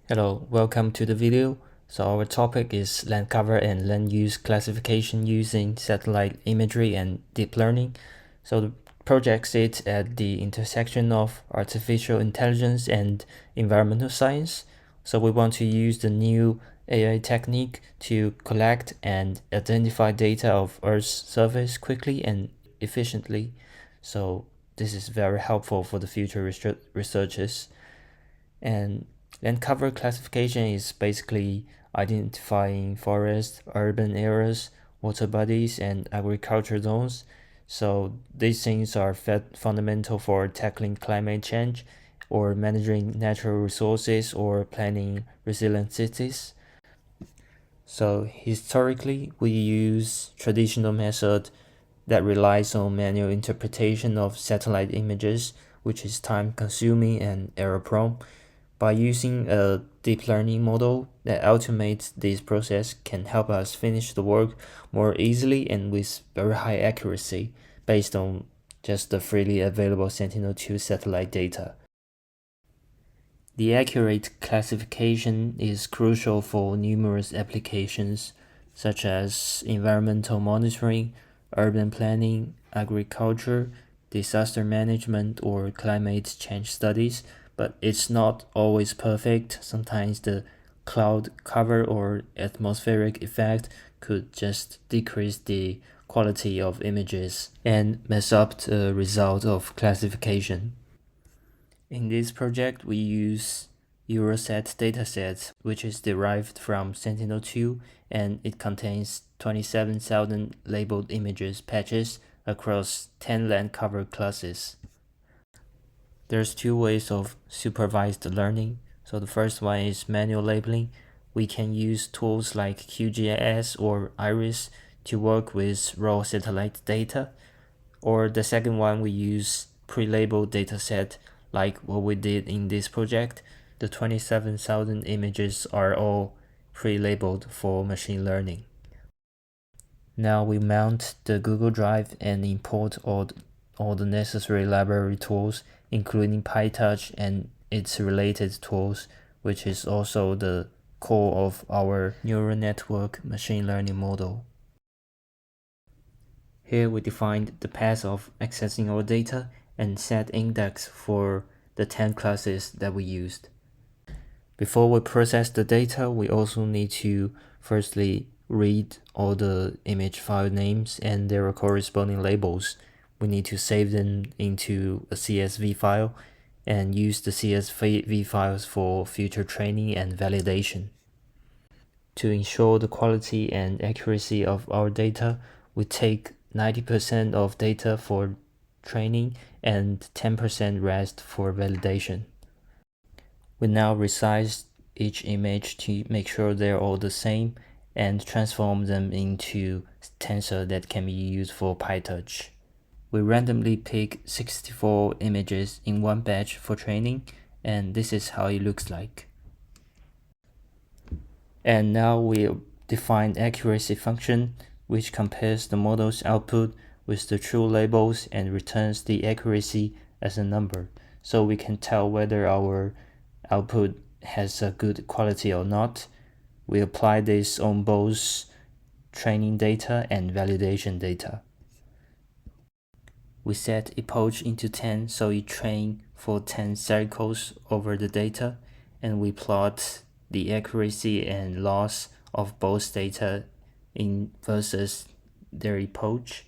Hello, welcome to the video. So our topic is land cover and land use classification using satellite imagery and deep learning. So the project sits at the intersection of artificial intelligence and environmental science. So we want to use the new AI technique to collect and identify data of Earth's surface quickly and efficiently. So this is very helpful for the future researchers. And land cover classification is basically identifying forest, urban areas, water bodies, and agriculture zones. So these things are fundamental for tackling climate change or managing natural resources or planning resilient cities. So historically, we use traditional method that relies on manual interpretation of satellite images, which is time consuming and error prone. By using a deep learning model that automates this process can help us finish the work more easily and with very high accuracy based on just the freely available Sentinel-2 satellite data. The accurate classification is crucial for numerous applications such as environmental monitoring, urban planning, agriculture, disaster management, or climate change studies, but it's not always perfect. Sometimes the cloud cover or atmospheric effect could just decrease the quality of images and mess up the result of classification. In this project, we use Eurosat dataset, which is derived from Sentinel-2, and it contains 27,000 labeled images patches across 10 land cover classes. There's two ways of supervised learning. So the first one is manual labeling. We can use tools like QGIS or Iris to work with raw satellite data. Or the second one, we use pre-labeled dataset like what we did in this project. The 27,000 images are all pre-labeled for machine learning. Now we mount the Google Drive and import all the necessary library tools, including PyTorch and its related tools, which is also the core of our neural network machine learning model. Here we defined the path of accessing our data and set index for the 10 classes that we used. Before we process the data, we also need to firstly read all the image file names and their corresponding labels. We need to save them into a CSV file and use the CSV files for future training and validation. To ensure the quality and accuracy of our data, we take 90% of data for training and 10% rest for validation. We now resize each image to make sure they're all the same and transform them into tensor that can be used for PyTorch. We randomly pick 64 images in one batch for training, and this is how it looks like. And now we define accuracy function, which compares the model's output with the true labels and returns the accuracy as a number, so we can tell whether our output has a good quality or not. We apply this on both training data and validation data. We set epoch into 10 so it trains for 10 cycles over the data, and we plot the accuracy and loss of both data in versus their epoch.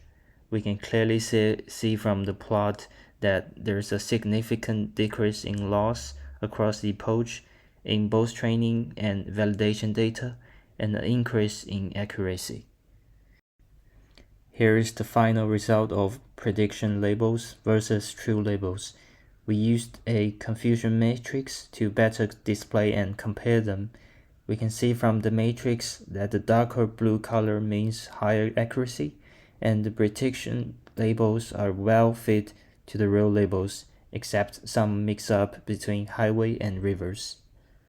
We can clearly see from the plot that there's a significant decrease in loss across the epoch in both training and validation data, and an increase in accuracy. Here is the final result of prediction labels versus true labels. We used a confusion matrix to better display and compare them. We can see from the matrix that the darker blue color means higher accuracy, and the prediction labels are well fit to the real labels, except some mix-up between highway and rivers.